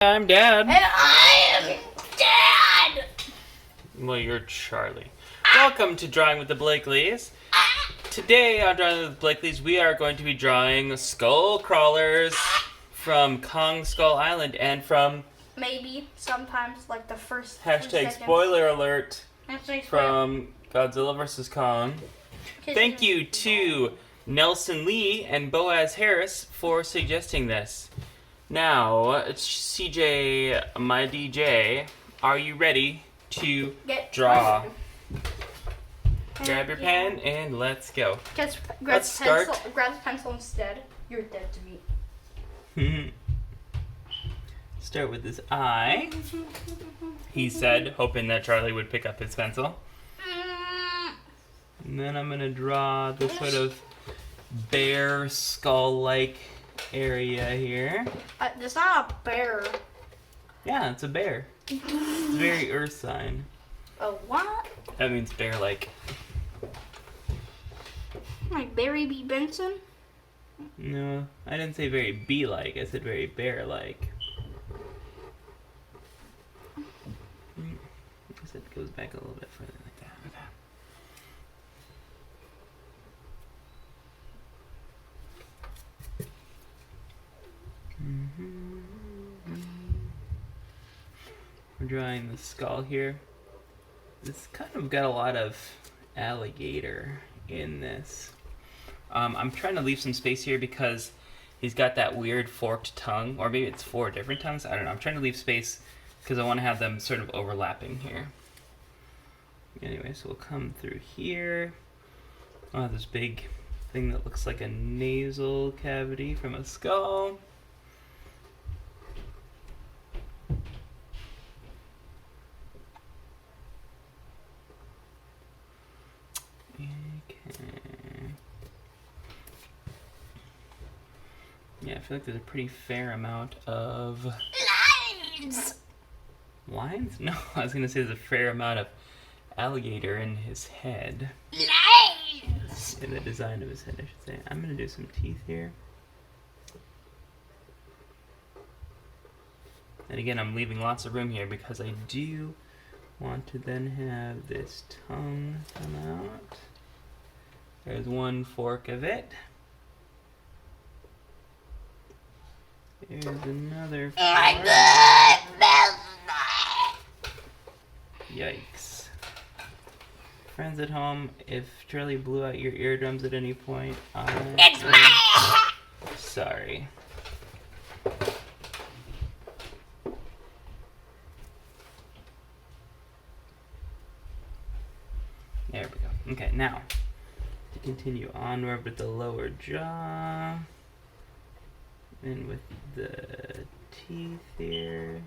I'm Dad. And I am Dad! Well, you're Charlie. Welcome to Drawing with the Blakeleys. Today on Drawing with the Blakeleys, we are going to be drawing skull crawlers from Kong Skull Island and from... Maybe, sometimes, like the first Hashtag spoiler alert Hashtag spoiler. from Godzilla vs. Kong. Thank you to Nelson Lee and Boaz Harris for suggesting this. Now, CJ, my DJ, are you ready to draw? Grab your pen and let's go. Let's start. Grab the pencil instead. You're dead to me. Start with this eye. He said, hoping that Charlie would pick up his pencil. And then I'm gonna draw this sort of bear skull-like area here. It's not a bear. Yeah, it's a bear. It's a very earth sign. A what? That means bear-like. Like Barry B. Benson? No, I didn't say very bee-like. I said very bear-like. I guess it goes back a little bit further like that. Okay. We're drawing the skull here. This kind of got a lot of alligator in this. I'm trying to leave some space here because he's got that weird forked tongue, or maybe it's 4 different tongues. I don't know. I'm trying to leave space because I want to have them sort of overlapping here. Anyway, so we'll come through here. Oh, this big thing that looks like a nasal cavity from a skull. Yeah, I feel like there's a pretty fair amount of... Lines! Lines? No, I was going to say there's a fair amount of alligator in his head. Lines! In the design of his head, I should say. I'm going to do some teeth here. And again, I'm leaving lots of room here because I do want to then have this tongue come out. There's one fork of it. There's another fork. Yikes. Friends at home, if Charlie blew out your eardrums at any point, It's me! Sorry. There we go. Okay, now, to continue onward with the lower jaw, and with the teeth here.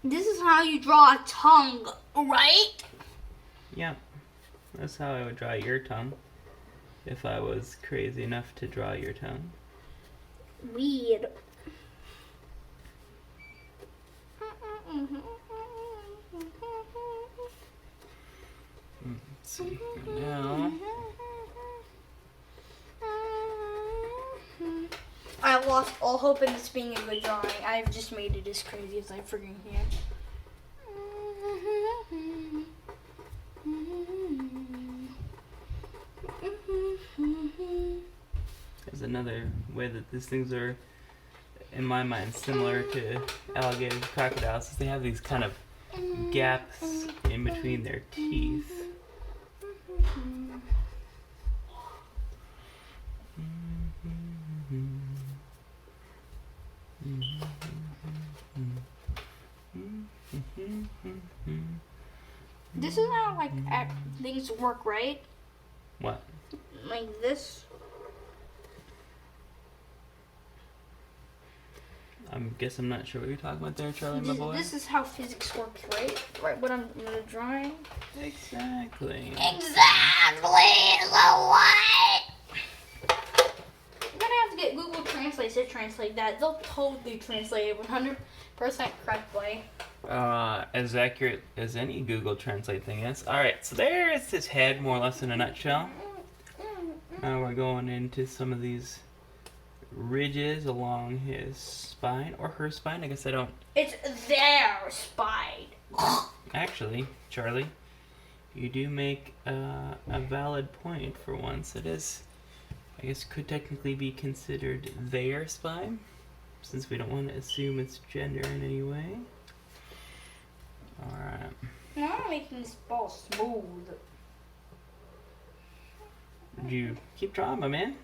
This is how you draw a tongue, right? Yep, that's how I would draw your tongue, if I was crazy enough to draw your tongue. Weird. Let's see here now. I lost all hope in this being a good drawing. I've just made it as crazy as I freaking can. There's another way that these things are, in my mind, similar to alligators and crocodiles, is they have these kind of gaps in between their teeth. This is how like things work, right? What? Like this. I guess I'm not sure what you're talking about there, Charlie, my boy. This is how physics works, right? Right, what I'm drawing. Exactly. Exactly. So what? I'm gonna have to get Google Translate to translate that. They'll totally translate it 100% correctly. As accurate as any Google Translate thing is. Alright, so there's his head, more or less in a nutshell. Now we're going into some of these ridges along his spine, or her spine. I guess I don't... It's their spine. Actually, Charlie, you do make a valid point for once. It is, I guess, could technically be considered their spine, since we don't want to assume its gender in any way. Alright. Now I'm making this ball smooth. Did you keep drawing, my man?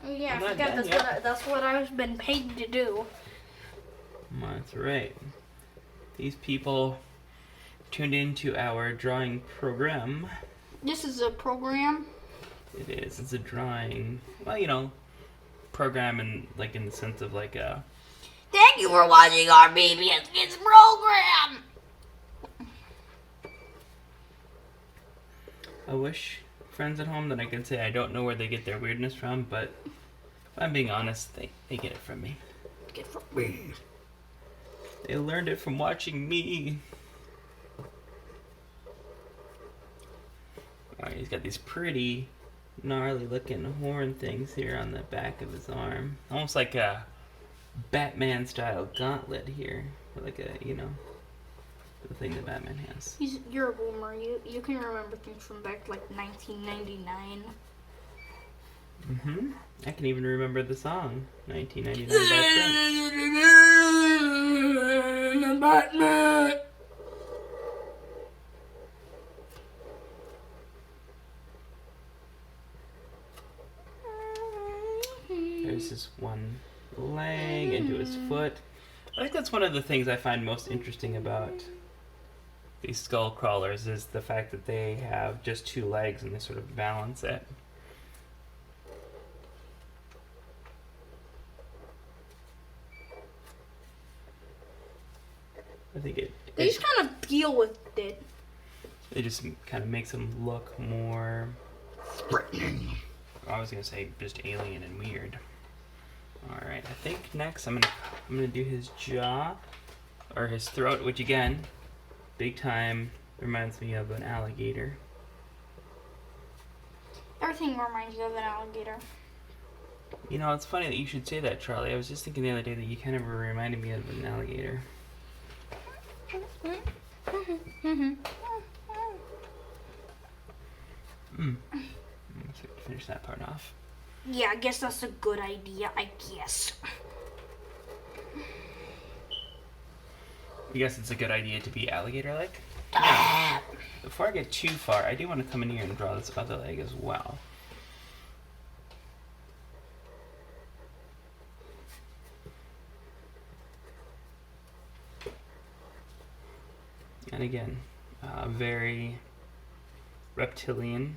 Yeah, I'm I not forgot done that's what I've been paid to do. That's right. These people tuned into our drawing program. This is a program. It is. It's a drawing. Well, you know, program in the sense of like a. Thank you for watching our BBS Kids program. I wish friends at home that I could say I don't know where they get their weirdness from, but if I'm being honest, they get it from me. Get from me. They learned it from watching me. Alright, he's got these pretty gnarly looking horn things here on the back of his arm. Almost like a Batman style gauntlet here. Like a, you know, the thing that Batman has. You're a boomer. You can remember things from back to, like 1999. Mm-hmm. I can even remember the song, 1999 by Prince. Batman. There's this one leg into his foot. I think that's one of the things I find most interesting about these skull crawlers is the fact that they have just two legs and they sort of balance it. I think They just kind of deal with it. It just kind of makes them look more threatening. I was gonna say just alien and weird. All right, I think next I'm gonna do his jaw or his throat, which again, big time reminds me of an alligator. Everything reminds you of an alligator. You know, it's funny that you should say that, Charlie. I was just thinking the other day that you kind of reminded me of an alligator. Let's finish that part off. Yeah, I guess that's a good idea, I guess. You guess it's a good idea to be alligator-like? Now, before I get too far, I do want to come in here and draw this other leg as well. And again, very reptilian.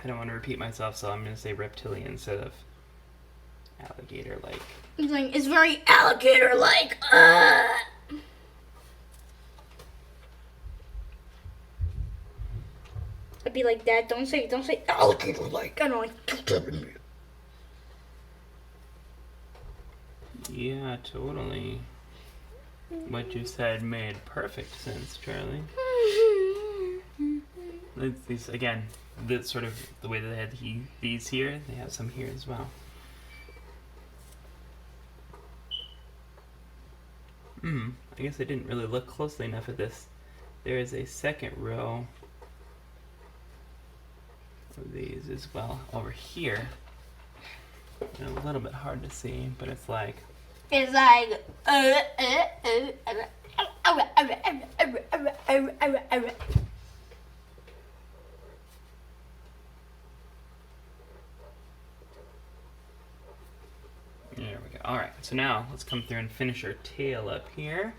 I don't want to repeat myself, so I'm going to say reptilian instead of alligator-like. It's very alligator-like. I'd be like that. Don't say alligator-like. I don't like. Yeah, totally. What you said made perfect sense, Charlie. These again, the sort of the way that they had these here, they have some here as well. I guess I didn't really look closely enough at this. There is a second row of these as well over here. And a little bit hard to see, but it's like. There we go. Alright, so now let's come through and finish our tail up here.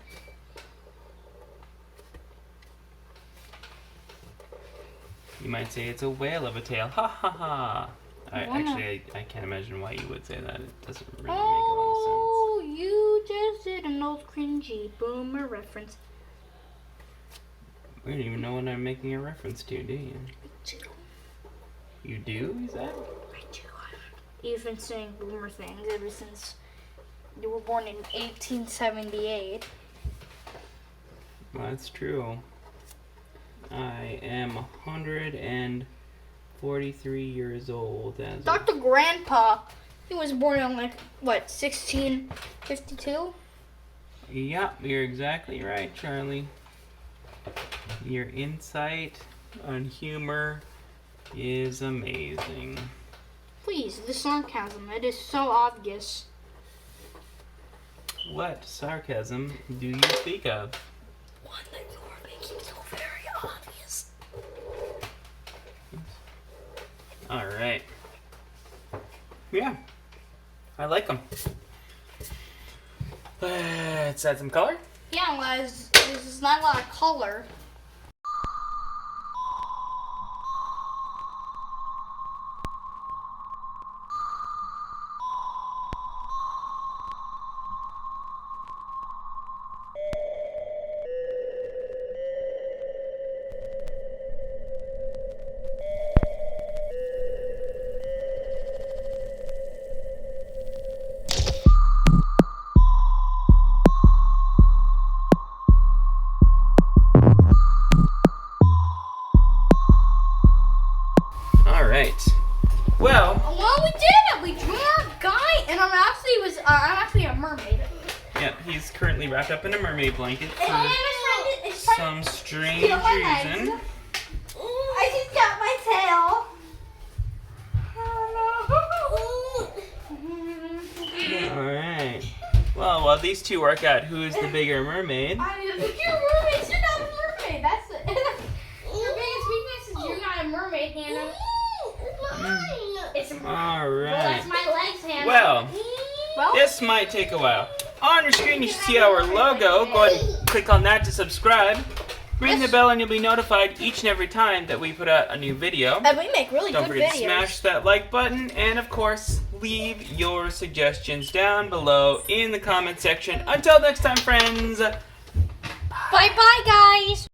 You might say it's a whale of a tail. Ha ha ha! Actually, I can't imagine why you would say that. It doesn't really make a lot of sense. Oh, you just did an old cringy boomer reference. We don't even know what I'm making a reference to, do you? You do, is that? I do. You've been saying boomer things ever since you were born in 1878. Well, that's true. I am 104 43 years old. As of- Dr. Grandpa, he was born in like, what, 1652? Yeah, you're exactly right, Charlie. Your insight on humor is amazing. Please, the sarcasm, it is so obvious. What sarcasm do you speak of? One that you are making so very obvious. Alright. Yeah, I like them. Let's add some color. Yeah, Les, this is not a lot of color. Alright. Well, Well, we did it. We drew our guy, and I'm actually a mermaid. yeah, he's currently wrapped up in a mermaid blanket And for his friend some strange Feel my legs. reason. I just got my tail. Alright. Well, while these two work out who is the bigger mermaid, I mean, you're a mermaid. You're not a mermaid. That's it. Your biggest weakness is you're not a mermaid, Hannah. It's a mermaid. Well, alright. that's my legs, Hannah. Well, Well, this might take a while. On your screen you should see our logo. Go ahead and click on that to subscribe. Ring the bell and you'll be notified each and every time that we put out a new video. and we make really Don't good forget to videos. smash that like button, and of course, leave your suggestions down below in the comment section. Until next time, friends. Bye-bye, guys.